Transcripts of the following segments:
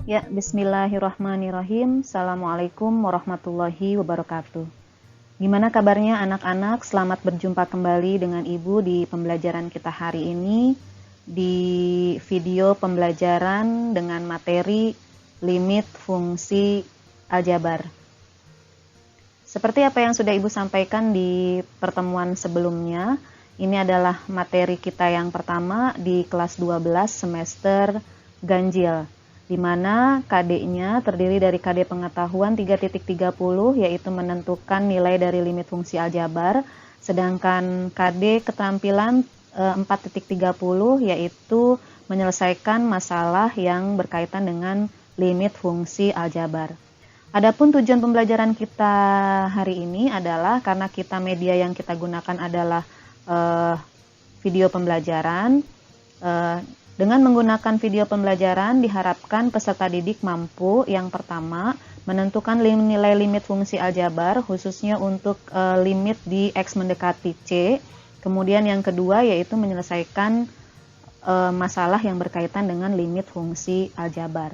Ya, bismillahirrahmanirrahim. Assalamualaikum warahmatullahi wabarakatuh. Gimana kabarnya anak-anak? Selamat berjumpa kembali dengan Ibu di pembelajaran kita hari ini, di video pembelajaran dengan materi limit fungsi aljabar. Seperti apa yang sudah Ibu sampaikan di pertemuan sebelumnya, ini adalah materi kita yang pertama di kelas 12 semester ganjil, di mana KD-nya terdiri dari KD pengetahuan 3.30 yaitu menentukan nilai dari limit fungsi aljabar, sedangkan KD keterampilan 4.30 yaitu menyelesaikan masalah yang berkaitan dengan limit fungsi aljabar. Adapun tujuan pembelajaran kita hari ini adalah karena kita media yang kita gunakan adalah video pembelajaran. Dengan menggunakan video pembelajaran diharapkan peserta didik mampu yang pertama menentukan nilai limit fungsi aljabar khususnya untuk limit di X mendekati C. Kemudian yang kedua yaitu menyelesaikan masalah yang berkaitan dengan limit fungsi aljabar.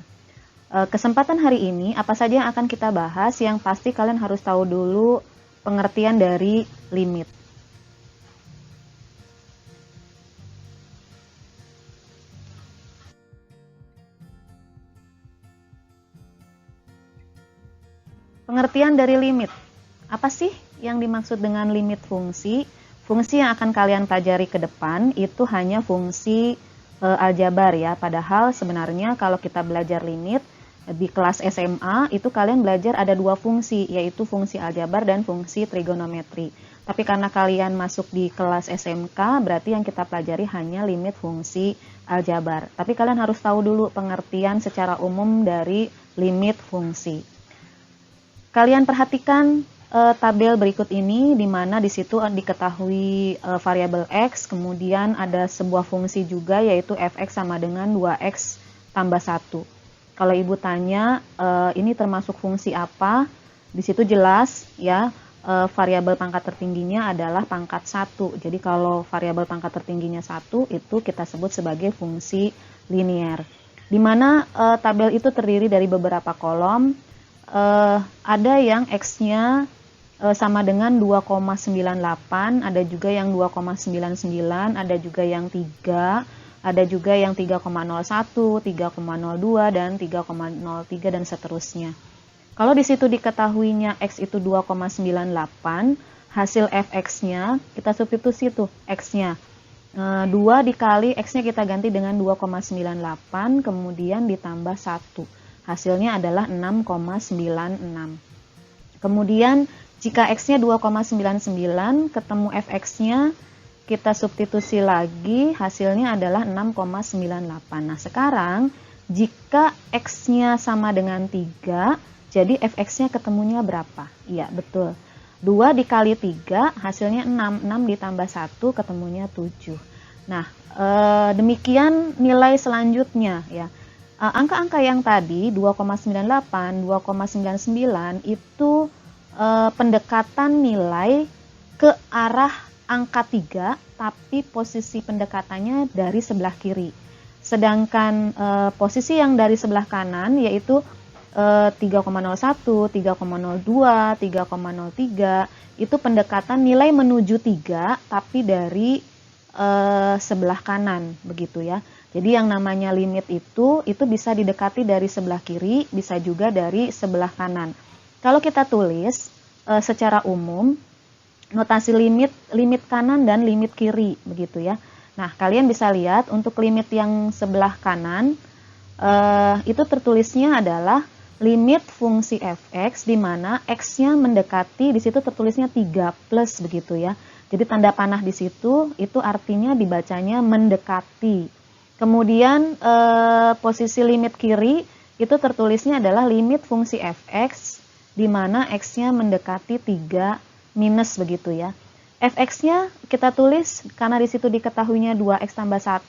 Kesempatan hari ini apa saja yang akan kita bahas? Yang pasti kalian harus tahu dulu pengertian dari limit. Pengertian dari limit. Apa sih yang dimaksud dengan limit fungsi? Fungsi yang akan kalian pelajari ke depan itu hanya fungsi aljabar ya. Padahal sebenarnya kalau kita belajar limit di kelas SMA itu kalian belajar ada dua fungsi, yaitu fungsi aljabar dan fungsi trigonometri. Tapi karena kalian masuk di kelas SMK, berarti yang kita pelajari hanya limit fungsi aljabar. Tapi kalian harus tahu dulu pengertian secara umum dari limit fungsi. Kalian perhatikan tabel berikut ini, di mana di situ diketahui variabel X, kemudian ada sebuah fungsi juga yaitu fx sama dengan 2x tambah 1. Kalau Ibu tanya ini termasuk fungsi apa, di situ jelas ya variabel pangkat tertingginya adalah pangkat 1. Jadi kalau variabel pangkat tertingginya 1 itu kita sebut sebagai fungsi linier. Di mana tabel itu terdiri dari beberapa kolom. Ada yang X-nya sama dengan 2,98, ada juga yang 2,99, ada juga yang 3, ada juga yang 3,01, 3,02, dan 3,03, dan seterusnya. Kalau di situ diketahuinya X itu 2,98, hasil fx-nya kita substitusi tuh X-nya. 2 dikali X-nya kita ganti dengan 2,98, kemudian ditambah 1. Hasilnya adalah 6,96. Kemudian jika X-nya 2,99, ketemu fx-nya, kita substitusi lagi, hasilnya adalah 6,98. Nah sekarang jika X-nya sama dengan 3, jadi fx-nya ketemunya berapa? Iya betul. 2 dikali 3 hasilnya 6. 6 ditambah 1 ketemunya 7. Nah demikian nilai selanjutnya ya. Angka-angka yang tadi 2,98, 2,99 itu pendekatan nilai ke arah angka 3, tapi posisi pendekatannya dari sebelah kiri. Sedangkan posisi yang dari sebelah kanan yaitu 3,01, 3,02, 3,03 itu pendekatan nilai menuju 3 tapi dari sebelah kanan begitu ya. Jadi yang namanya limit itu bisa didekati dari sebelah kiri, bisa juga dari sebelah kanan. Kalau kita tulis secara umum, notasi limit kanan dan limit kiri begitu ya. Nah, kalian bisa lihat untuk limit yang sebelah kanan itu tertulisnya adalah limit fungsi fx di mana x-nya mendekati, di situ tertulisnya 3 plus begitu ya. Jadi tanda panah di situ itu artinya dibacanya mendekati. Kemudian posisi limit kiri itu tertulisnya adalah limit fungsi fx di mana x-nya mendekati 3 minus begitu ya. Fx-nya kita tulis karena di situ diketahuinya 2x tambah 1,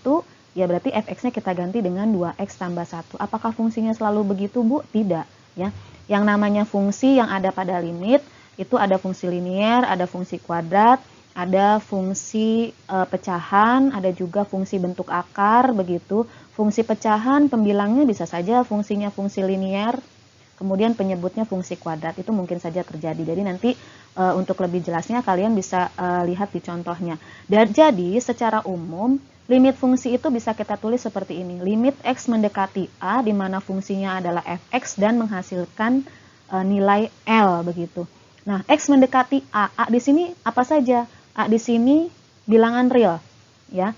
ya berarti fx-nya kita ganti dengan 2x tambah 1. Apakah fungsinya selalu begitu, Bu? Tidak ya. Yang namanya fungsi yang ada pada limit itu ada fungsi linier, ada fungsi kuadrat, ada fungsi pecahan, ada juga fungsi bentuk akar begitu, Fungsi pecahan, pembilangnya bisa saja fungsinya fungsi linier, kemudian penyebutnya fungsi kuadrat, itu mungkin saja terjadi. Jadi nanti untuk lebih jelasnya kalian bisa lihat di contohnya. Dan jadi secara umum, limit fungsi itu bisa kita tulis seperti ini. Limit X mendekati A, di mana fungsinya adalah fx dan menghasilkan nilai L, begitu. Nah, X mendekati A. A di sini apa saja? A di sini bilangan real, ya.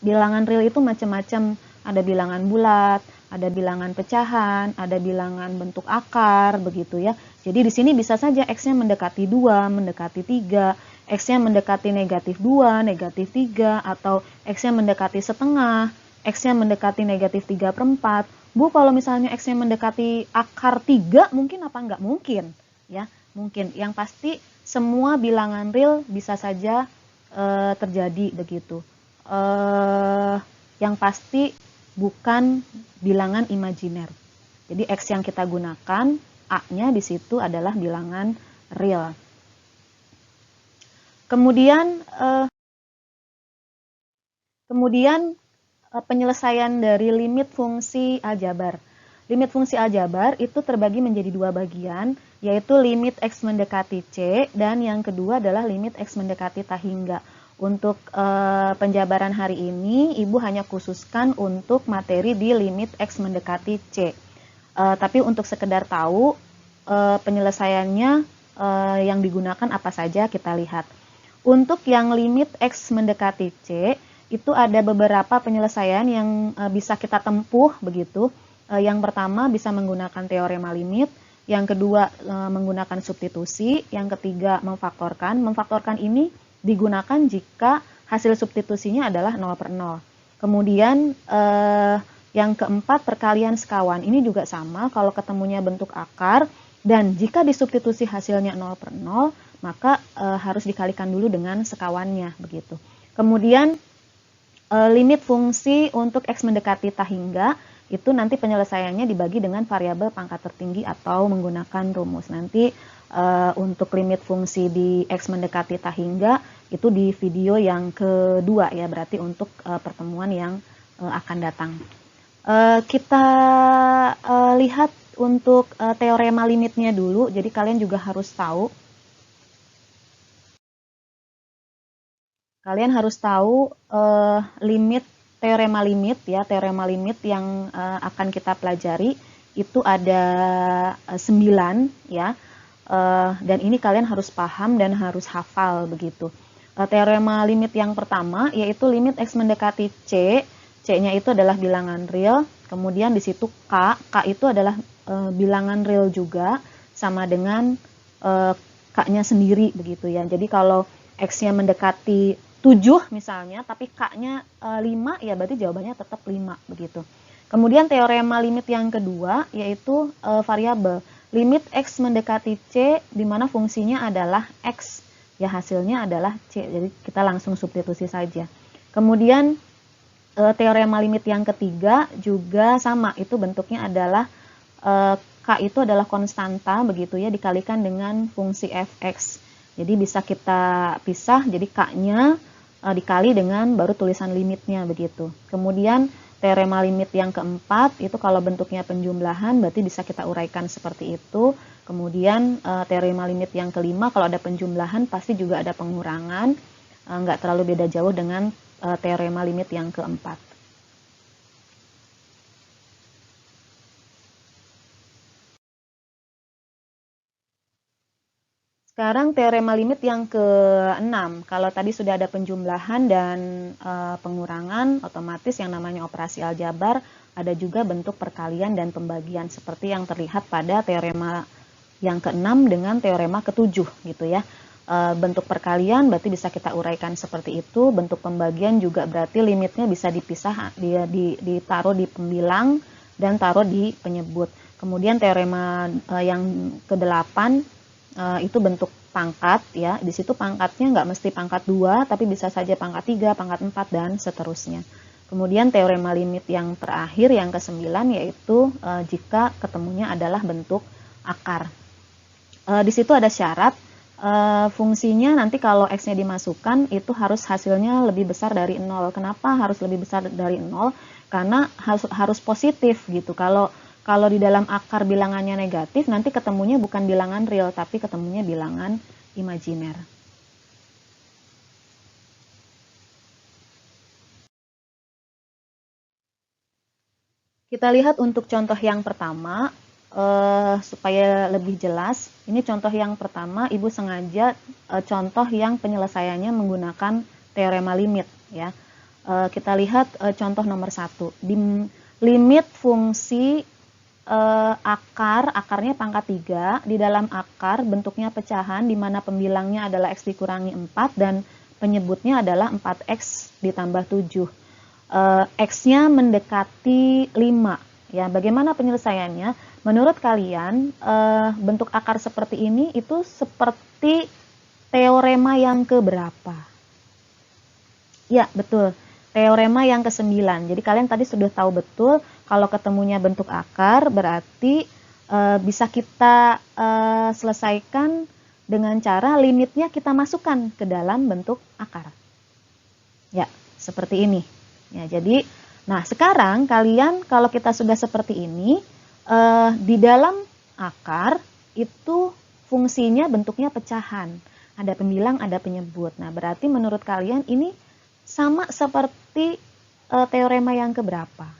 Bilangan real itu macam-macam, ada bilangan bulat, ada bilangan pecahan, ada bilangan bentuk akar, begitu ya. Jadi di sini bisa saja X-nya mendekati 2, mendekati 3, X-nya mendekati negatif 2, negatif 3, atau X-nya mendekati setengah, X-nya mendekati negatif 3/4. Bu, kalau misalnya X-nya mendekati akar 3, mungkin apa enggak? Mungkin, ya. Mungkin. Yang pasti semua bilangan real bisa saja terjadi begitu. Yang pasti bukan bilangan imajiner. Jadi X yang kita gunakan, A-nya di situ adalah bilangan real. Kemudian penyelesaian dari limit fungsi aljabar. Limit fungsi aljabar itu terbagi menjadi dua bagian, yaitu limit X mendekati C, dan yang kedua adalah limit X mendekati tak hingga. Untuk penjabaran hari ini, Ibu hanya khususkan untuk materi di limit X mendekati C. Tapi untuk sekedar tahu, penyelesaiannya yang digunakan apa saja, kita lihat. Untuk yang limit X mendekati C, itu ada beberapa penyelesaian yang bisa kita tempuh, begitu. Yang pertama bisa menggunakan teorema limit, yang kedua menggunakan substitusi, yang ketiga memfaktorkan. Memfaktorkan ini digunakan jika hasil substitusinya adalah 0/0. Kemudian yang keempat perkalian sekawan. Ini juga sama, kalau ketemunya bentuk akar, dan jika disubstitusi hasilnya 0/0, maka harus dikalikan dulu dengan sekawannya, begitu. Kemudian limit fungsi untuk X mendekati tak hingga, itu nanti penyelesaiannya dibagi dengan variabel pangkat tertinggi atau menggunakan rumus. Nanti untuk limit fungsi di X mendekati tak hingga itu di video yang kedua, ya, berarti untuk pertemuan yang akan datang. Kita lihat untuk teorema limitnya dulu, jadi kalian juga harus tahu. Kalian harus tahu limit teorema limit, ya, teorema limit yang akan kita pelajari itu ada 9, ya. Dan ini kalian harus paham dan harus hafal, begitu. Teorema limit yang pertama yaitu limit X mendekati C. C-nya itu adalah bilangan real, kemudian di situ K itu adalah bilangan real juga, sama dengan K-nya sendiri, begitu ya. Jadi kalau X-nya mendekati 7 misalnya, tapi K-nya 5, ya berarti jawabannya tetap 5, begitu. Kemudian teorema limit yang kedua yaitu variabel. Limit X mendekati C, di mana fungsinya adalah X, ya, hasilnya adalah C, jadi kita langsung substitusi saja. Kemudian teorema limit yang ketiga juga sama, itu bentuknya adalah K itu adalah konstanta, begitu ya, dikalikan dengan fungsi fx. Jadi bisa kita pisah, jadi K-nya dikali dengan baru tulisan limitnya, begitu. Kemudian teorema limit yang keempat, itu kalau bentuknya penjumlahan, berarti bisa kita uraikan seperti itu. Kemudian teorema limit yang kelima, kalau ada penjumlahan, pasti juga ada pengurangan. Nggak terlalu beda jauh dengan teorema limit yang keempat. Sekarang teorema limit yang ke-6. Kalau tadi sudah ada penjumlahan dan pengurangan, otomatis yang namanya operasi aljabar ada juga bentuk perkalian dan pembagian seperti yang terlihat pada teorema yang ke-6 dengan teorema ke-7, gitu ya. Bentuk perkalian berarti bisa kita uraikan seperti itu, bentuk pembagian juga berarti limitnya bisa dipisah, ditaruh di pembilang dan taruh di penyebut. Kemudian teorema yang ke-8 itu bentuk pangkat, ya. Di situ pangkatnya nggak mesti pangkat 2, tapi bisa saja pangkat 3, pangkat 4, dan seterusnya. Kemudian teorema limit yang terakhir, yang ke-9, yaitu jika ketemunya adalah bentuk akar. Di situ ada syarat, fungsinya nanti kalau X-nya dimasukkan itu harus hasilnya lebih besar dari 0. Kenapa harus lebih besar dari 0? Karena harus positif gitu. Kalau di dalam akar bilangannya negatif, nanti ketemunya bukan bilangan real, tapi ketemunya bilangan imajiner. Kita lihat untuk contoh yang pertama, supaya lebih jelas. Ini contoh yang pertama, Ibu sengaja contoh yang penyelesaiannya menggunakan teorema limit. Ya. Kita lihat contoh nomor 1. Di limit fungsi akarnya pangkat 3, di dalam akar bentuknya pecahan, di mana pembilangnya adalah X dikurangi 4, dan penyebutnya adalah 4X ditambah 7. X-nya mendekati 5. Ya, bagaimana penyelesaiannya? Menurut kalian, bentuk akar seperti ini itu seperti teorema yang keberapa? Ya, betul. Teorema yang ke-9. Jadi kalian tadi sudah tahu betul kalau ketemunya bentuk akar berarti bisa kita selesaikan dengan cara limitnya kita masukkan ke dalam bentuk akar. Ya, seperti ini. Ya, jadi, nah sekarang kalian kalau kita sudah seperti ini, di dalam akar itu fungsinya bentuknya pecahan. Ada pembilang, ada penyebut. Nah, berarti menurut kalian ini sama seperti teorema yang keberapa?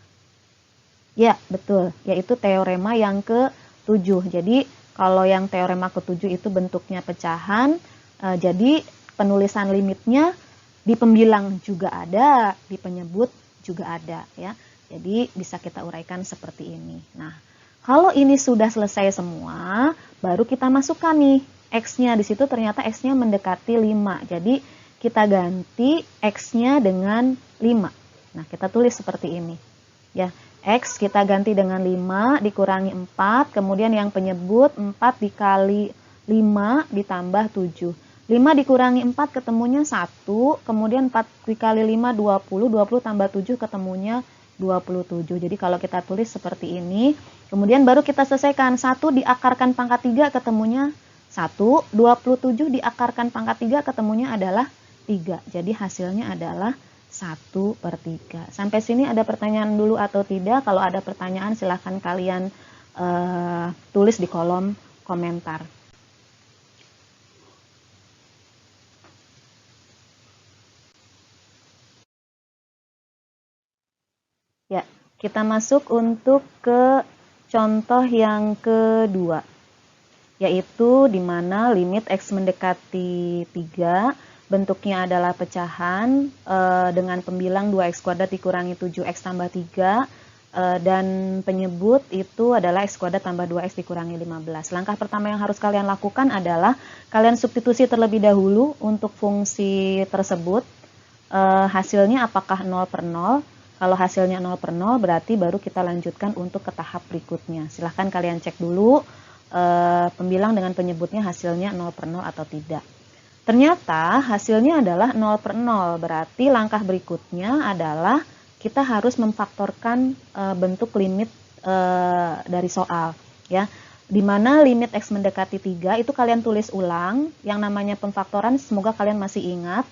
Ya, betul. Yaitu teorema yang ke-7. Jadi, kalau yang teorema ke-7 itu bentuknya pecahan, jadi penulisan limitnya di pembilang juga ada, di penyebut juga ada ya. Jadi bisa kita uraikan seperti ini. Nah, kalau ini sudah selesai semua, baru kita masukkan nih X-nya. Di situ ternyata X-nya mendekati 5. Jadi kita ganti X-nya dengan 5. Nah, kita tulis seperti ini. Ya, X kita ganti dengan 5 dikurangi 4, kemudian yang penyebut 4 dikali 5 ditambah 7. 5 dikurangi 4 ketemunya 1, kemudian 4 dikali 5 20, 20 tambah 7 ketemunya 27. Jadi kalau kita tulis seperti ini, kemudian baru kita selesaikan. 1 diakarkan pangkat 3 ketemunya 1, 27 diakarkan pangkat 3 ketemunya adalah 3. Jadi hasilnya adalah 1/3. Sampai sini ada pertanyaan dulu atau tidak? Kalau ada pertanyaan silahkan kalian tulis di kolom komentar. Ya, kita masuk untuk ke contoh yang kedua, yaitu di mana limit X mendekati 3, bentuknya adalah pecahan dengan pembilang 2x² dikurangi 7x tambah 3, dan penyebut itu adalah x² tambah 2x dikurangi 15. Langkah pertama yang harus kalian lakukan adalah kalian substitusi terlebih dahulu untuk fungsi tersebut. Hasilnya apakah 0/0? Kalau hasilnya 0/0 berarti baru kita lanjutkan untuk ke tahap berikutnya. Silahkan kalian cek dulu pembilang dengan penyebutnya hasilnya 0/0 atau tidak. Ternyata hasilnya adalah 0/0, berarti langkah berikutnya adalah kita harus memfaktorkan bentuk limit dari soal. Ya, dimana limit X mendekati 3 itu kalian tulis ulang, yang namanya pemfaktoran semoga kalian masih ingat.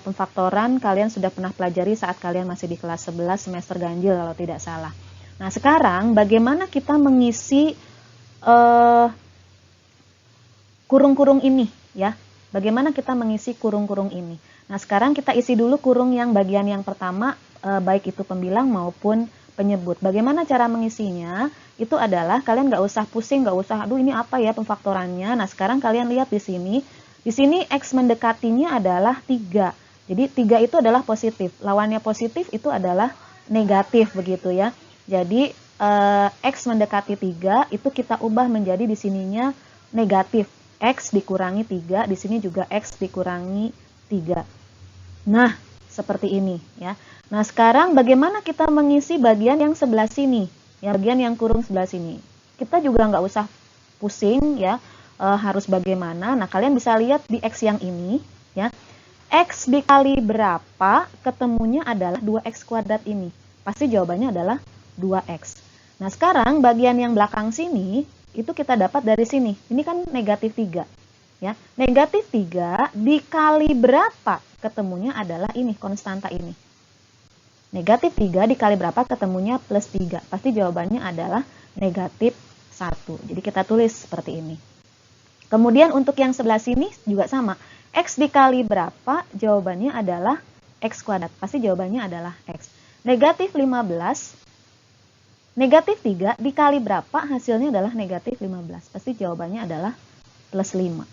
Pemfaktoran kalian sudah pernah pelajari saat kalian masih di kelas 11 semester ganjil kalau tidak salah. Nah, sekarang bagaimana kita mengisi kurung-kurung ini ya? Bagaimana kita mengisi kurung-kurung ini? Nah, sekarang kita isi dulu kurung yang bagian yang pertama, baik itu pembilang maupun penyebut. Bagaimana cara mengisinya? Itu adalah kalian nggak usah pusing, nggak usah, aduh ini apa ya pemfaktorannya. Nah, sekarang kalian lihat di sini. Di sini X mendekatinya adalah 3. Jadi 3 itu adalah positif. Lawannya positif itu adalah negatif begitu ya. Jadi X mendekati 3 itu kita ubah menjadi di sininya negatif. X dikurangi 3, di sini juga X dikurangi 3. Nah, seperti ini ya. Nah, sekarang bagaimana kita mengisi bagian yang sebelah sini? Ya, bagian yang kurung sebelah sini. Kita juga nggak usah pusing ya. Harus bagaimana? Nah, kalian bisa lihat di X yang ini ya. X dikali berapa ketemunya adalah 2x² ini. Pasti jawabannya adalah 2x. Nah, sekarang bagian yang belakang sini itu kita dapat dari sini. Ini kan negatif 3. Ya, negatif 3 dikali berapa? Ketemunya adalah ini, konstanta ini. Negatif 3 dikali berapa? Ketemunya plus 3. Pasti jawabannya adalah negatif 1. Jadi kita tulis seperti ini. Kemudian untuk yang sebelah sini juga sama. X dikali berapa? Jawabannya adalah X kuadrat. Pasti jawabannya adalah X. Negatif 15. Negatif 3 dikali berapa? Hasilnya adalah negatif 15. Pasti jawabannya adalah plus 5.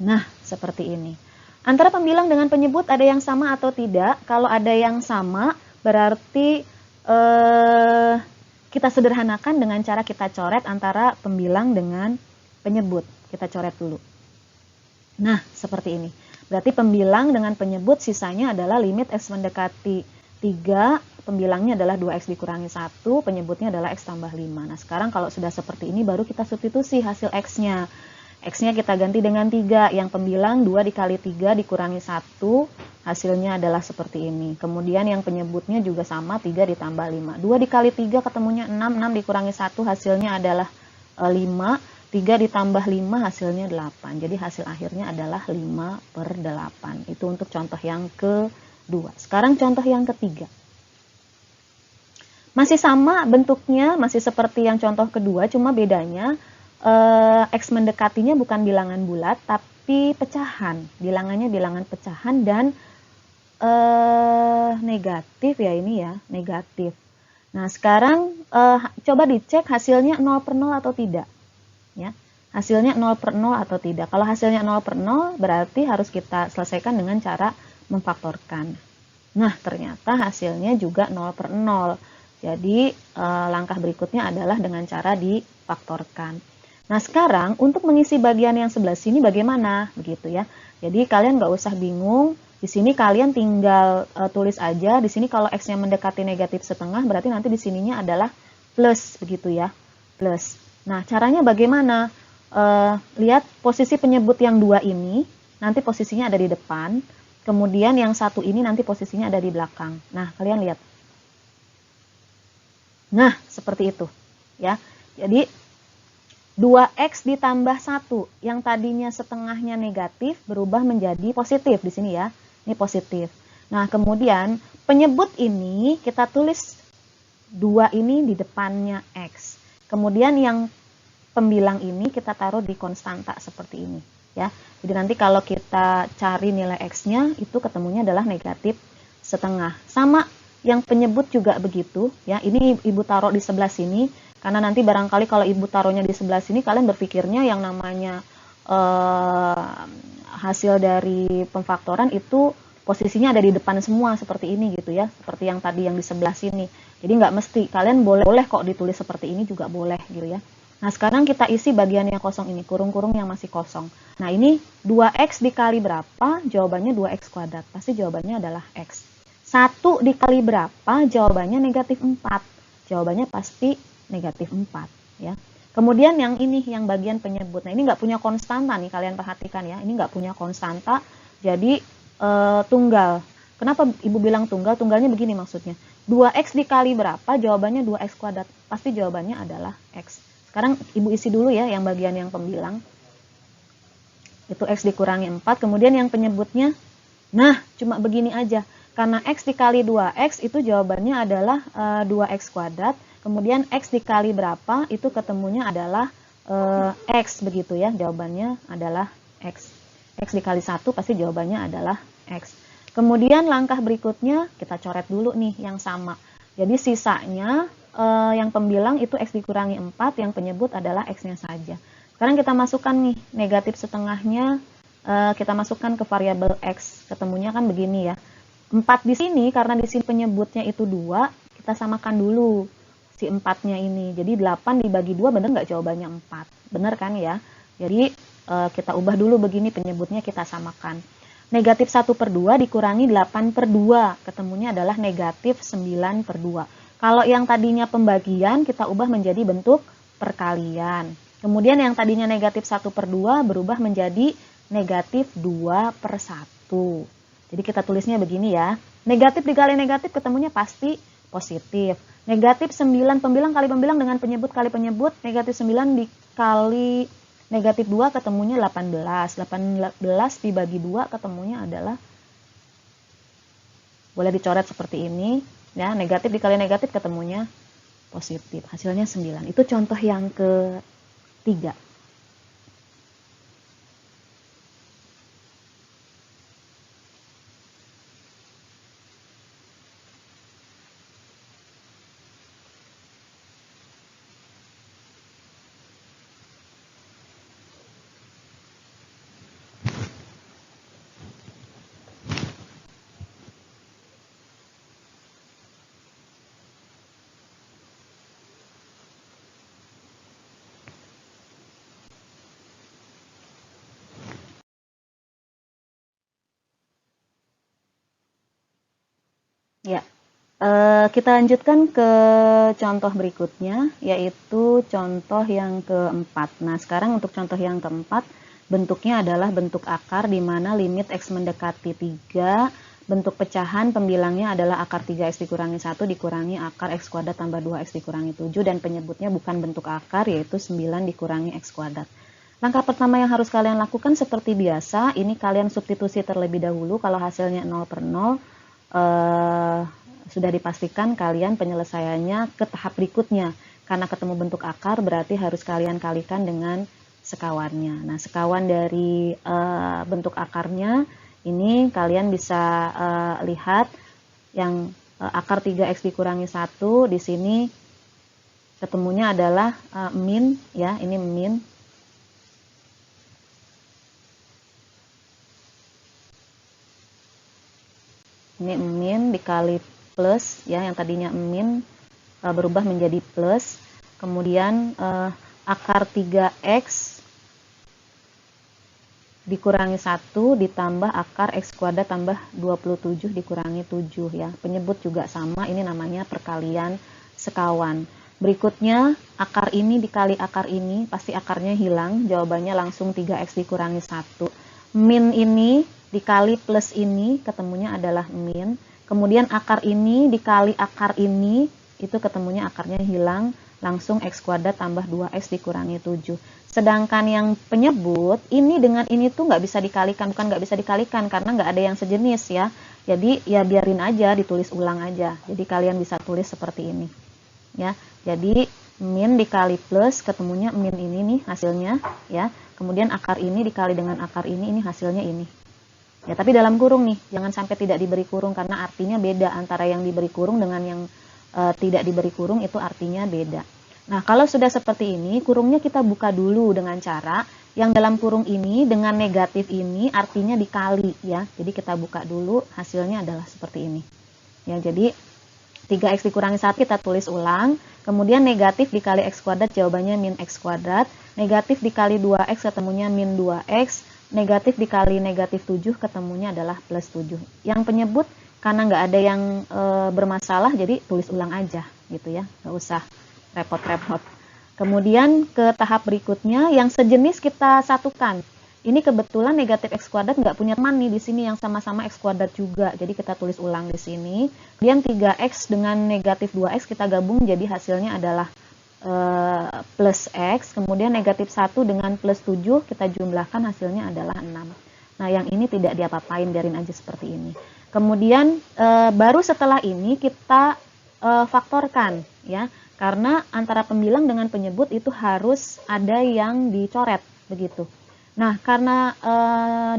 Nah, seperti ini. Antara pembilang dengan penyebut ada yang sama atau tidak? Kalau ada yang sama, berarti kita sederhanakan dengan cara kita coret antara pembilang dengan penyebut. Kita coret dulu. Nah, seperti ini. Berarti pembilang dengan penyebut sisanya adalah limit X mendekati 3, pembilangnya adalah 2X dikurangi 1, penyebutnya adalah X tambah 5. Nah, sekarang kalau sudah seperti ini, baru kita substitusi hasil X-nya. X-nya kita ganti dengan 3, yang pembilang 2 dikali 3 dikurangi 1, hasilnya adalah seperti ini. Kemudian yang penyebutnya juga sama, 3 ditambah 5. 2 dikali 3 ketemunya 6, 6 dikurangi 1 hasilnya adalah 5, 3 ditambah 5 hasilnya 8. Jadi hasil akhirnya adalah 5/8. Itu untuk contoh yang kedua. Sekarang contoh yang ketiga. Masih sama bentuknya, masih seperti yang contoh kedua, cuma bedanya X mendekatinya bukan bilangan bulat, tapi pecahan. Bilangannya bilangan pecahan dan negatif ya ini ya, negatif. Nah sekarang coba dicek hasilnya 0/0 atau tidak. Ya, hasilnya 0/0 atau tidak. Kalau hasilnya 0/0 berarti harus kita selesaikan dengan cara memfaktorkan. Nah ternyata hasilnya juga 0/0. Jadi langkah berikutnya adalah dengan cara difaktorkan. Nah sekarang untuk mengisi bagian yang sebelah sini bagaimana? Begitu ya. Jadi kalian nggak usah bingung. Di sini kalian tinggal tulis aja. Di sini kalau X-nya mendekati negatif setengah berarti nanti di sininya adalah plus begitu ya. Plus. Nah caranya bagaimana? Lihat posisi penyebut yang 2 ini. Nanti posisinya ada di depan. Kemudian yang 1 ini nanti posisinya ada di belakang. Nah kalian lihat. Nah seperti itu. Ya. Jadi 2X ditambah 1 yang tadinya setengahnya negatif berubah menjadi positif di sini ya. Ini positif. Nah, kemudian penyebut ini kita tulis 2 ini di depannya X. Kemudian yang pembilang ini kita taruh di konstanta seperti ini ya. Jadi nanti kalau kita cari nilai X-nya itu ketemunya adalah negatif setengah. Sama yang penyebut juga begitu ya. Ini Ibu taruh di sebelah sini. Karena nanti barangkali kalau Ibu taruhnya di sebelah sini, kalian berpikirnya yang namanya hasil dari pemfaktoran itu posisinya ada di depan semua seperti ini gitu ya. Seperti yang tadi yang di sebelah sini. Jadi nggak mesti, kalian boleh kok ditulis seperti ini juga boleh gitu ya. Nah sekarang kita isi bagian yang kosong ini, kurung-kurung yang masih kosong. Nah ini 2X dikali berapa? Jawabannya 2X kuadrat. Pasti jawabannya adalah X. 1 dikali berapa? Jawabannya negatif 4. Jawabannya pasti negatif 4 ya. Kemudian yang ini yang bagian penyebut. Nah, ini nggak punya konstanta nih, kalian perhatikan ya. Ini nggak punya konstanta. Jadi tunggal. Kenapa Ibu bilang tunggal? Tunggalnya begini maksudnya. 2X dikali berapa? Jawabannya 2X kuadrat. Pasti jawabannya adalah X. Sekarang Ibu isi dulu ya yang bagian yang pembilang. Itu X dikurangi 4, kemudian yang penyebutnya. Nah, cuma begini aja. Karena X dikali 2X itu jawabannya adalah 2X kuadrat. Kemudian X dikali berapa, itu ketemunya adalah X begitu ya, jawabannya adalah X. X dikali 1 pasti jawabannya adalah X. Kemudian langkah berikutnya, kita coret dulu nih yang sama. Jadi sisanya yang pembilang itu X dikurangi 4, yang penyebut adalah X-nya saja. Sekarang kita masukkan nih, negatif setengahnya, kita masukkan ke variabel X. Ketemunya kan begini ya. 4 di sini, karena di sini penyebutnya itu 2, kita samakan dulu si 4-nya ini. Jadi 8 dibagi 2 bener nggak jawabannya 4? Bener kan ya? Jadi kita ubah dulu begini, penyebutnya kita samakan. Negatif 1/2 dikurangi 8/2. Ketemunya adalah negatif 9/2. Kalau yang tadinya pembagian kita ubah menjadi bentuk perkalian. Kemudian yang tadinya negatif 1/2 berubah menjadi negatif 2/1. Jadi kita tulisnya begini ya. Negatif dikali negatif ketemunya pasti positif. Negatif 9 pembilang kali pembilang dengan penyebut kali penyebut, negatif 9 dikali Negatif 2 ketemunya 18. 18 dibagi 2 ketemunya adalah, boleh dicoret seperti ini. Ya, negatif dikali negatif ketemunya positif. Hasilnya 9. Itu contoh yang ketiga. Ya, kita lanjutkan ke contoh berikutnya, yaitu contoh yang keempat. Nah, sekarang untuk contoh yang keempat, bentuknya adalah bentuk akar di mana limit X mendekati 3, bentuk pecahan pembilangnya adalah akar 3X dikurangi 1 dikurangi akar X kuadrat tambah 2X dikurangi 7, dan penyebutnya bukan bentuk akar, yaitu 9 dikurangi X kuadrat. Langkah pertama yang harus kalian lakukan seperti biasa, ini kalian substitusi terlebih dahulu. Kalau hasilnya 0 per 0, sudah dipastikan kalian penyelesaiannya ke tahap berikutnya. Karena ketemu bentuk akar berarti harus kalian kalikan dengan sekawannya. Nah, sekawan dari bentuk akarnya ini kalian bisa lihat yang akar 3X dikurangi 1 di sini ketemunya adalah min, ya, ini min. Ini min dikali plus, ya, yang tadinya min berubah menjadi plus. Kemudian akar 3X dikurangi 1 ditambah akar X kuadrat tambah 27 dikurangi 7, ya. Penyebut juga sama, ini namanya perkalian sekawan. Berikutnya akar ini dikali akar ini, pasti akarnya hilang, jawabannya langsung 3X dikurangi 1. Min ini dikali plus ini ketemunya adalah min. Kemudian akar ini dikali akar ini, itu ketemunya akarnya hilang, langsung X kuadrat tambah 2X dikurangi 7. Sedangkan yang penyebut, ini dengan ini tuh nggak bisa dikalikan, bukan nggak bisa dikalikan, karena nggak ada yang sejenis, ya. Jadi ya biarin aja, ditulis ulang aja. Jadi kalian bisa tulis seperti ini, ya. Jadi min dikali plus ketemunya min ini nih hasilnya, ya. Kemudian akar ini dikali dengan akar ini hasilnya ini. Ya, tapi dalam kurung nih, jangan sampai tidak diberi kurung, karena artinya beda antara yang diberi kurung dengan yang tidak diberi kurung, itu artinya beda. Nah, kalau sudah seperti ini, kurungnya kita buka dulu dengan cara yang dalam kurung ini dengan negatif ini artinya dikali, ya. Jadi kita buka dulu, hasilnya adalah seperti ini. Ya, jadi 3X dikurangi 1 kita tulis ulang, kemudian negatif dikali X kuadrat jawabannya min X kuadrat, negatif dikali 2X ketemunya min 2X, negatif dikali negatif 7 ketemunya adalah plus 7. Yang penyebut karena nggak ada yang bermasalah, jadi tulis ulang aja gitu, ya, nggak usah repot-repot. Kemudian ke tahap berikutnya yang sejenis kita satukan. Ini kebetulan negatif X kuadrat nggak punya teman nih di sini yang sama-sama X kuadrat juga, jadi kita tulis ulang di sini. Kemudian 3X dengan negatif 2X kita gabung, jadi hasilnya adalah plus X. Kemudian negatif 1 dengan plus 7 kita jumlahkan, hasilnya adalah 6. Nah, yang ini tidak diapa-apain, biarin aja seperti ini. Kemudian baru setelah ini kita faktorkan, ya, karena antara pembilang dengan penyebut itu harus ada yang dicoret begitu. Nah, karena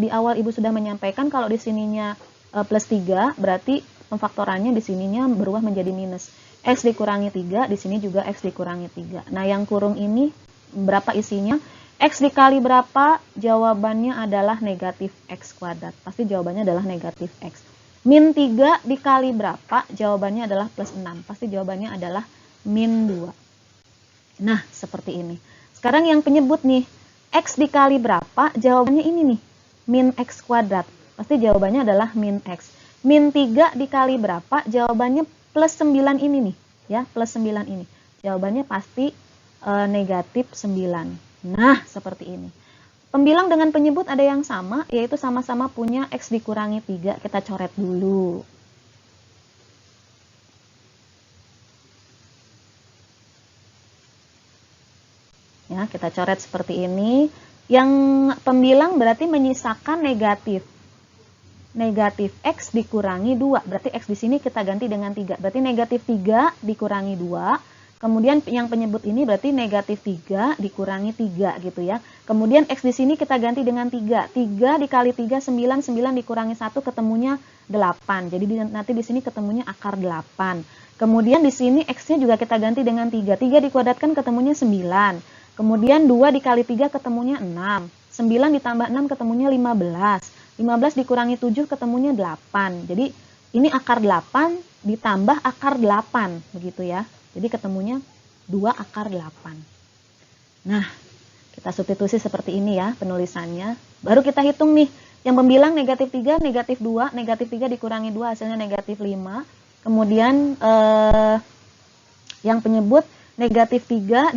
di awal Ibu sudah menyampaikan kalau di sininya plus 3, berarti pemfaktorannya di sininya berubah menjadi minus. X dikurangi 3, di sini juga X dikurangi 3. Nah, yang kurung ini berapa isinya? X dikali berapa? Jawabannya adalah negatif X kuadrat. Pasti jawabannya adalah negatif X. Min 3 dikali berapa? Jawabannya adalah plus 6. Pasti jawabannya adalah min 2. Nah, seperti ini. Sekarang yang penyebut nih. X dikali berapa? Jawabannya ini nih, min X kuadrat. Pasti jawabannya adalah min X. Min 3 dikali berapa? Jawabannya plus 9 ini nih, ya, plus 9 ini. Jawabannya pasti negatif 9. Nah, seperti ini. Pembilang dengan penyebut ada yang sama, yaitu sama-sama punya X dikurangi 3. Kita coret dulu. Ya, kita coret seperti ini. Yang pembilang berarti menyisakan negatif. Negatif X dikurangi 2. Berarti X di sini kita ganti dengan 3. Berarti negatif 3 dikurangi 2. Kemudian yang penyebut ini berarti negatif 3 dikurangi 3 gitu ya. Kemudian X di sini kita ganti dengan 3. 3 dikali 3, 9. 9 dikurangi 1 ketemunya 8. Jadi nanti di sini ketemunya akar 8. Kemudian di sini X-nya juga kita ganti dengan 3. 3 dikuadratkan ketemunya 9. Kemudian 2 dikali 3 ketemunya 6. 9 ditambah 6 ketemunya 15. 15 dikurangi 7 ketemunya 8. Jadi ini akar 8 ditambah akar 8. Begitu ya. Jadi ketemunya 2 akar 8. Nah, kita substitusi seperti ini ya penulisannya. Baru kita hitung nih. Yang pembilang negatif 3, negatif 2. Negatif 3 dikurangi 2 hasilnya negatif 5. Kemudian yang penyebut negatif 3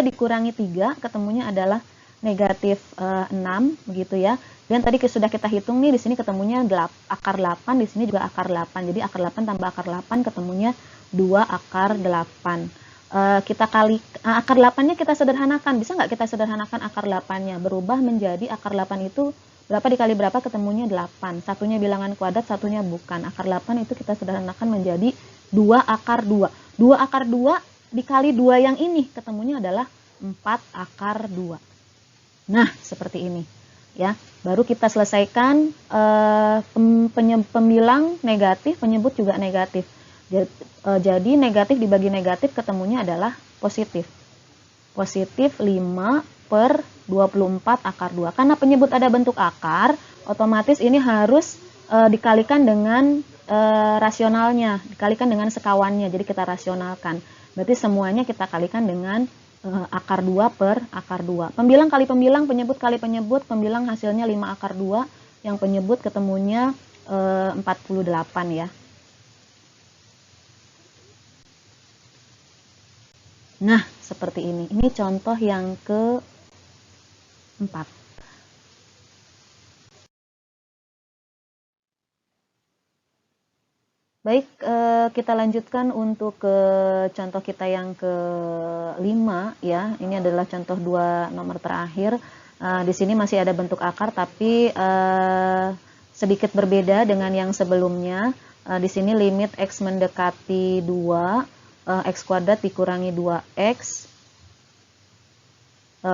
dikurangi 3 ketemunya adalah negatif 6 begitu ya. Dan tadi sudah kita hitung nih di sini ketemunya akar 8, di sini juga akar 8. Jadi akar 8 tambah akar 8 ketemunya 2 akar 8. Kita kali akar 8-nya kita sederhanakan. Bisa nggak kita sederhanakan akar 8-nya? Berubah menjadi akar 8 itu berapa dikali berapa ketemunya 8. Satunya bilangan kuadrat, satunya bukan. Akar 8 itu kita sederhanakan menjadi 2 akar 2. 2 akar 2 dikali 2 yang ini ketemunya adalah 4 akar 2. Nah, seperti ini. Ya, baru kita selesaikan pembilang negatif, penyebut juga negatif. Jadi negatif dibagi negatif ketemunya adalah positif. Positif 5 per 24 akar 2. Karena penyebut ada bentuk akar, otomatis ini harus dikalikan dengan rasionalnya, dikalikan dengan sekawannya. Jadi kita rasionalkan. Berarti semuanya kita kalikan dengan akar 2 per akar 2. Pembilang kali pembilang, penyebut kali penyebut, pembilang hasilnya 5 akar 2, yang penyebut ketemunya 48 ya. Nah, seperti ini. Ini contoh yang keempat. Baik, kita lanjutkan untuk ke contoh kita yang kelima ya. Ini adalah contoh 2 nomor terakhir. Di sini masih ada bentuk akar tapi sedikit berbeda dengan yang sebelumnya. Di sini limit X mendekati 2, X kuadrat dikurangi 2X.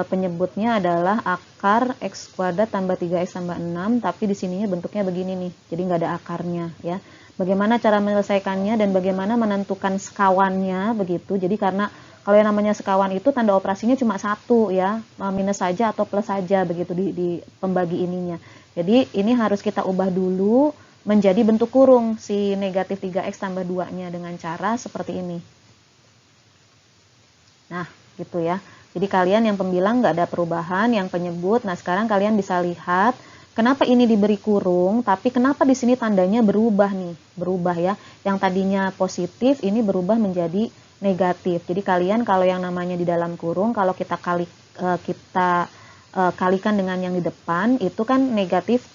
Penyebutnya adalah akar X kuadrat tambah 3X tambah 6, tapi di sininya bentuknya begini nih, jadi nggak ada akarnya ya. Bagaimana cara menyelesaikannya dan bagaimana menentukan sekawannya begitu. Jadi karena kalau yang namanya sekawan itu tanda operasinya cuma satu ya, minus saja atau plus saja begitu di pembagi ininya. Jadi ini harus kita ubah dulu menjadi bentuk kurung si negatif 3X tambah 2-nya dengan cara seperti ini. Nah, gitu ya. Jadi kalian yang pembilang nggak ada perubahan, yang penyebut. Nah, sekarang kalian bisa lihat kenapa ini diberi kurung, tapi kenapa di sini tandanya berubah nih, berubah ya. Yang tadinya positif, ini berubah menjadi negatif. Jadi kalian kalau yang namanya di dalam kurung, kalau kita kalikan dengan yang di depan, itu kan negatif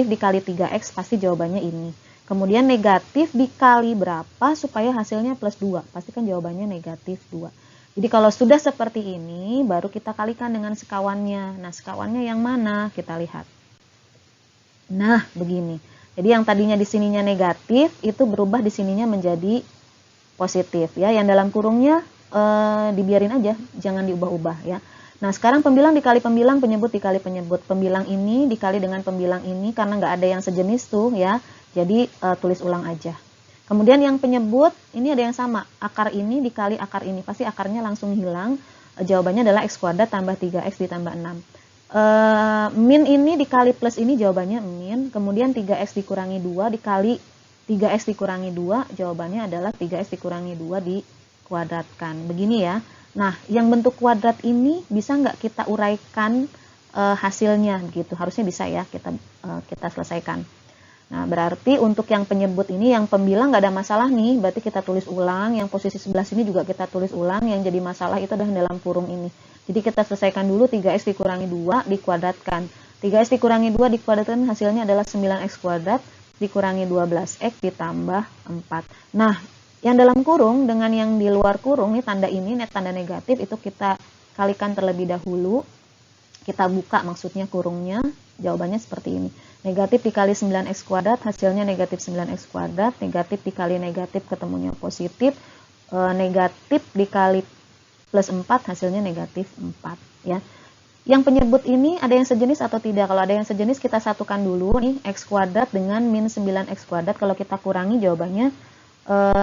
dikali 3X, pasti jawabannya ini. Kemudian negatif dikali berapa supaya hasilnya plus 2, pasti kan jawabannya negatif 2. Jadi kalau sudah seperti ini, baru kita kalikan dengan sekawannya. Nah, sekawannya yang mana? Kita lihat. Nah, begini. Jadi yang tadinya di sininya negatif, itu berubah di sininya menjadi positif. Ya, yang dalam kurungnya dibiarin aja, jangan diubah-ubah ya. Nah, sekarang pembilang dikali pembilang, penyebut dikali penyebut. Pembilang ini dikali dengan pembilang ini, karena nggak ada yang sejenis tuh ya. Jadi tulis ulang aja. Kemudian yang penyebut, ini ada yang sama. Akar ini dikali akar ini. Pasti akarnya langsung hilang. Jawabannya adalah X kuadrat tambah 3X ditambah 6. Min ini dikali plus ini jawabannya min. Kemudian 3X dikurangi 2 dikali 3X dikurangi 2. Jawabannya adalah 3X dikurangi 2 dikuadratkan. Begini ya. Nah, yang bentuk kuadrat ini bisa nggak kita uraikan hasilnya? Gitu. Harusnya bisa ya kita selesaikan. Nah, berarti untuk yang penyebut ini, yang pembilang nggak ada masalah nih, berarti kita tulis ulang. Yang posisi sebelah sini juga kita tulis ulang. Yang jadi masalah itu adalah dalam kurung ini. Jadi kita selesaikan dulu 3X dikurangi 2 dikuadratkan. 3X dikurangi 2 dikuadratkan hasilnya adalah 9X kuadrat dikurangi 12X ditambah 4. Nah, Yang dalam kurung dengan yang di luar kurung, nih tanda ini, tanda negatif, itu kita kalikan terlebih dahulu. Kita buka maksudnya kurungnya, jawabannya seperti ini. Negatif dikali 9x kuadrat, hasilnya negatif 9x kuadrat. Negatif dikali negatif, ketemunya positif. Negatif dikali plus 4, hasilnya negatif 4. Ya. Yang penyebut ini ada yang sejenis atau tidak? Kalau ada yang sejenis, kita satukan dulu nih, x kuadrat dengan min 9x kuadrat. Kalau kita kurangi, jawabannya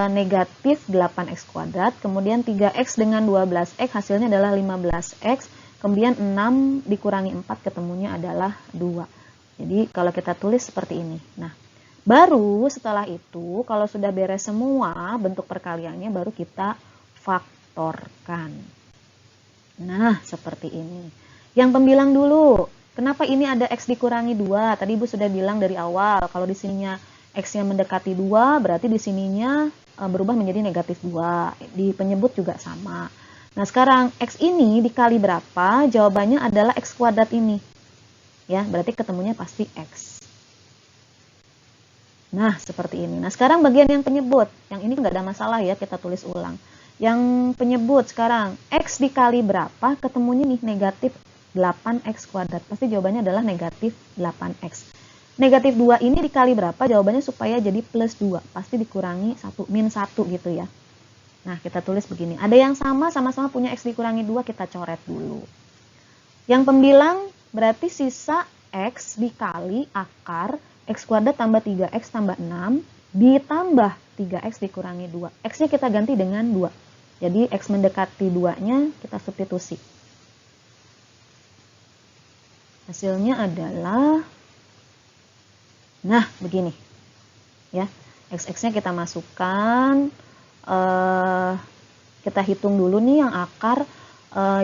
negatif 8x kuadrat. Kemudian 3x dengan 12x, hasilnya adalah 15x. Kemudian 6 dikurangi 4, ketemunya adalah 2. Jadi kalau kita tulis seperti ini. Nah, baru setelah itu, kalau sudah beres semua bentuk perkaliannya, baru kita faktorkan. Nah, seperti ini. Yang pembilang dulu. Kenapa ini ada x dikurangi 2? Tadi Ibu sudah bilang dari awal, kalau di sininya x-nya mendekati 2, berarti di sininya berubah menjadi negatif 2. Di penyebut juga sama. Nah, sekarang x ini dikali berapa? Jawabannya adalah x kuadrat ini. Ya, berarti ketemunya pasti x. Nah, seperti ini. Nah, sekarang bagian yang penyebut. Yang ini nggak ada masalah ya, kita tulis ulang. Yang penyebut sekarang, x dikali berapa? Ketemunya nih negatif 8x kuadrat. Pasti jawabannya adalah negatif 8x. Negatif 2 ini dikali berapa? Jawabannya supaya jadi plus 2. Pasti dikurangi 1, min 1 gitu ya. Nah, kita tulis begini. Ada yang sama-sama punya x dikurangi 2, kita coret dulu. Yang pembilang berarti sisa x dikali akar x kuadrat tambah 3x tambah 6 ditambah 3x dikurangi 2. X-nya kita ganti dengan 2. Jadi x mendekati 2-nya kita substitusi. Hasilnya adalah, nah begini. Ya, x-nya kita masukkan. Kita hitung dulu nih yang akar,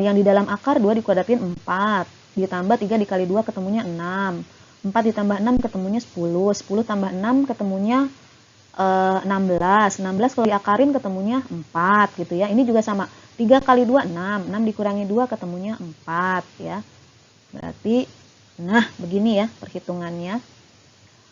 yang di dalam akar 2 dikuadratin 4, ditambah 3 dikali 2 ketemunya 6, 4 ditambah 6 ketemunya 10, 10 tambah 6 ketemunya 16, 16 kalau diakarin ketemunya 4 gitu ya. Ini juga sama, 3 kali 2 6, 6 dikurangi 2 ketemunya 4 ya. Berarti, nah begini ya perhitungannya.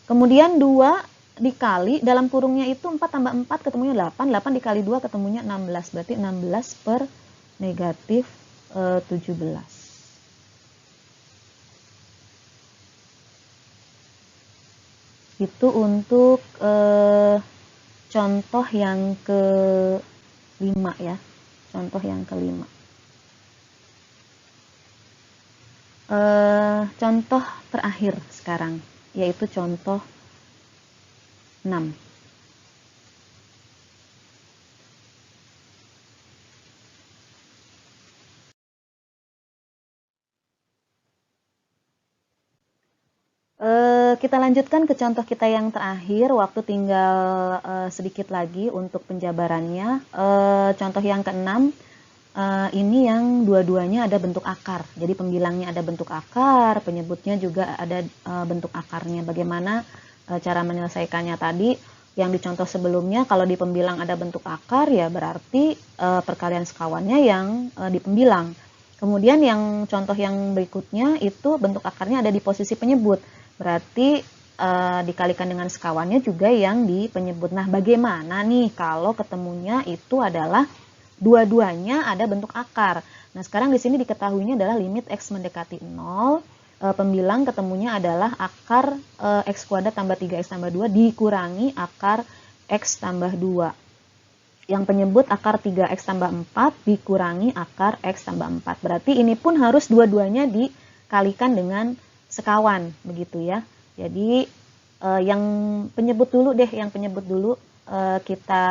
Kemudian 2 dikali, dalam kurungnya itu 4 tambah 4 ketemunya 8, 8 dikali 2 ketemunya 16, berarti 16 per negatif 17. Itu untuk contoh yang ke-5 ya, contoh yang ke-5. Contoh terakhir sekarang, yaitu contoh 6. Kita lanjutkan ke contoh kita yang terakhir, waktu tinggal sedikit lagi untuk penjabarannya. Contoh yang ke-6, ini yang dua-duanya ada bentuk akar. Jadi pembilangnya ada bentuk akar, penyebutnya juga ada bentuk akarnya. Bagaimana cara menyelesaikannya tadi? Yang di contoh sebelumnya, kalau di pembilang ada bentuk akar, ya berarti perkalian sekawannya yang di pembilang. Kemudian yang contoh yang berikutnya itu bentuk akarnya ada di posisi penyebut. Berarti dikalikan dengan sekawannya juga yang di penyebut. Nah, bagaimana nih kalau ketemunya itu adalah dua-duanya ada bentuk akar? Nah, sekarang di sini diketahuinya adalah limit x mendekati 0. Pembilang ketemunya adalah akar x kuadrat tambah 3x tambah 2 dikurangi akar x tambah 2. Yang penyebut akar 3x tambah 4 dikurangi akar x tambah 4. Berarti ini pun harus dua-duanya dikalikan dengan sekawan, begitu ya. Jadi yang penyebut dulu deh, yang penyebut dulu kita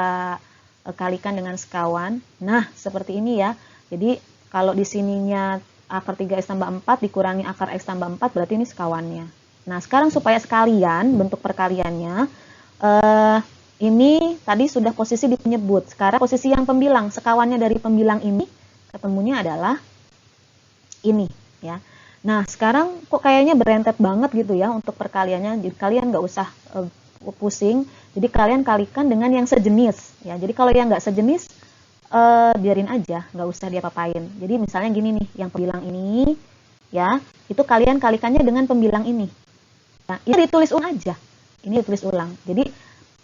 kalikan dengan sekawan. Nah, seperti ini ya. Jadi kalau di sininya akar 3x tambah 4 dikurangi akar x tambah 4, berarti ini sekawannya. Nah, sekarang supaya sekalian bentuk perkaliannya, ini tadi sudah posisi di penyebut. Sekarang posisi yang pembilang, sekawannya dari pembilang ini ketemunya adalah ini ya. Nah, sekarang kok kayaknya berentet banget gitu ya untuk perkaliannya. Jadi kalian nggak usah pusing. Jadi kalian kalikan dengan yang sejenis ya. Jadi kalau yang nggak sejenis, biarin aja, nggak usah diapa-apain. Jadi misalnya gini nih, yang pembilang ini ya, itu kalian kalikannya dengan pembilang ini. Nah, ini ditulis ulang aja. Ini ditulis ulang. Jadi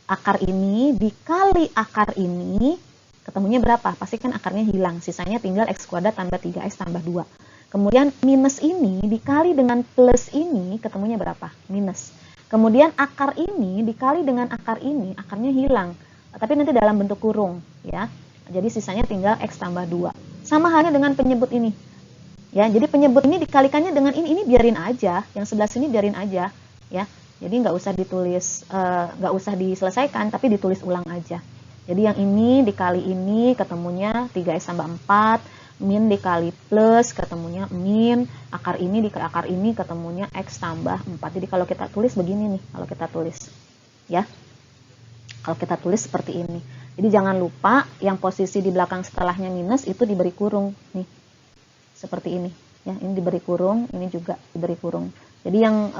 akar ini dikali akar ini, ketemunya berapa? Pasti kan akarnya hilang, sisanya tinggal x kuadrat tambah 3x tambah 2. Kemudian minus ini dikali dengan plus ini, ketemunya berapa? Minus. Kemudian akar ini dikali dengan akar ini, akarnya hilang. Tapi nanti dalam bentuk kurung, ya. Jadi sisanya tinggal x tambah 2. Sama halnya dengan penyebut ini. Ya, jadi penyebut ini dikalikannya dengan ini biarin aja, yang sebelah sini biarin aja, ya. Jadi nggak usah ditulis, nggak usah diselesaikan, tapi ditulis ulang aja. Jadi yang ini dikali ini ketemunya 3x tambah 4, min dikali plus ketemunya min, akar ini dikali akar ini ketemunya x tambah 4. Jadi kalau kita tulis begini nih, kalau kita tulis, ya. Kalau kita tulis seperti ini. Jadi jangan lupa yang posisi di belakang setelahnya minus itu diberi kurung nih. Seperti ini, ya. Ini diberi kurung, ini juga diberi kurung. Jadi yang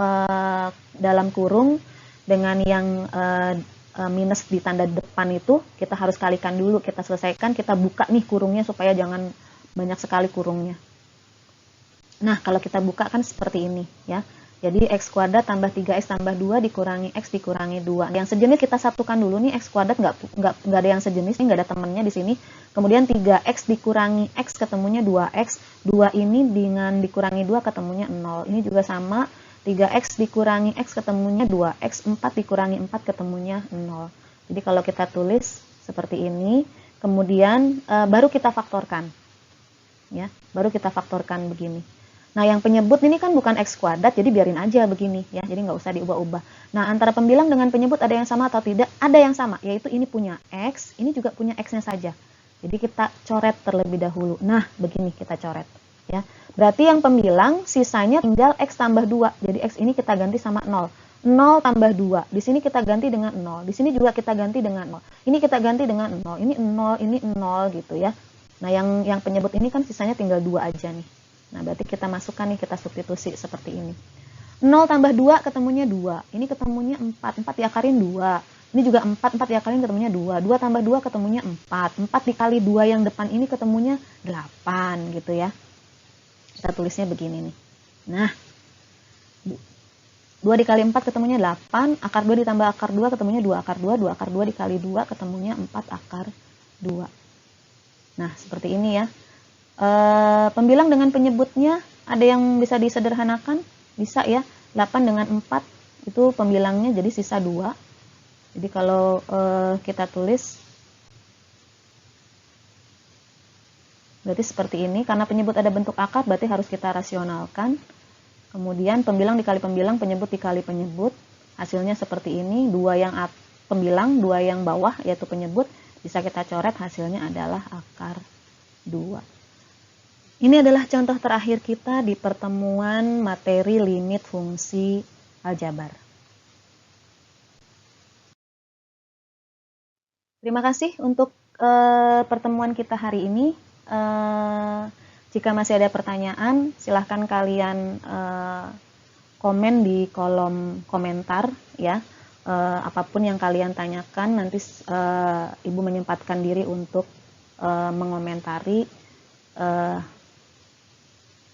dalam kurung dengan yang minus di tanda depan itu kita harus kalikan dulu, kita selesaikan, kita buka nih kurungnya supaya jangan banyak sekali kurungnya. Nah, kalau kita buka kan seperti ini, ya. Jadi x kuadrat tambah 3x tambah 2 dikurangi x dikurangi 2. Yang sejenis kita satukan dulu nih, x kuadrat nggak ada yang sejenis, nggak ada temennya di sini. Kemudian 3x dikurangi x ketemunya 2x. 2 ini dengan dikurangi 2 ketemunya 0. Ini juga sama, 3x dikurangi x ketemunya 2x, 4 dikurangi 4 ketemunya 0. Jadi kalau kita tulis seperti ini, kemudian baru kita faktorkan. Ya, baru kita faktorkan begini. Nah, yang penyebut ini kan bukan x kuadrat, jadi biarin aja begini, ya. Jadi nggak usah diubah-ubah. Nah, antara pembilang dengan penyebut ada yang sama atau tidak? Ada yang sama, yaitu ini punya x, ini juga punya x-nya saja. Jadi kita coret terlebih dahulu. Nah, begini kita coret, ya. Berarti yang pembilang sisanya tinggal x tambah 2. Jadi x ini kita ganti sama 0. 0 tambah 2. Di sini kita ganti dengan 0. Di sini juga kita ganti dengan 0. Ini kita ganti dengan 0. Ini 0, ini 0 gitu, ya. Nah, yang penyebut ini kan sisanya tinggal 2 aja nih. Nah, berarti kita masukkan nih, kita substitusi seperti ini. 0 tambah 2 ketemunya 2. Ini ketemunya 4. 4 diakarin 2. Ini juga 4. 4 diakarin ketemunya 2. 2 tambah 2 ketemunya 4. 4 dikali 2 yang depan ini ketemunya 8 gitu ya. Kita tulisnya begini nih. Nah, 2 dikali 4 ketemunya 8. Akar 2 ditambah akar 2 ketemunya 2 akar 2. 2 akar 2 dikali 2 ketemunya 4 akar 2. Nah, seperti ini ya. Pembilang dengan penyebutnya ada yang bisa disederhanakan, bisa ya. 8 dengan 4 itu pembilangnya, jadi sisa 2. Jadi kalau kita tulis berarti seperti ini, karena penyebut ada bentuk akar berarti harus kita rasionalkan. Kemudian pembilang dikali pembilang, penyebut dikali penyebut, hasilnya seperti ini. 2 yang pembilang, 2 yang bawah yaitu penyebut, bisa kita coret, hasilnya adalah akar 2. Ini adalah contoh terakhir kita di pertemuan materi limit fungsi aljabar. Terima kasih untuk pertemuan kita hari ini. Jika masih ada pertanyaan, silahkan kalian komen di kolom komentar ya. Apapun yang kalian tanyakan, nanti Ibu menyempatkan diri untuk mengomentari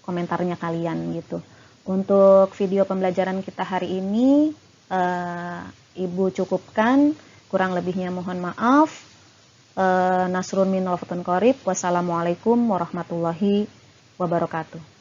komentarnya kalian gitu. Untuk video pembelajaran kita hari ini Ibu cukupkan, kurang lebihnya mohon maaf. Nasrun minal fathun qorib. Wassalamualaikum warahmatullahi wabarakatuh.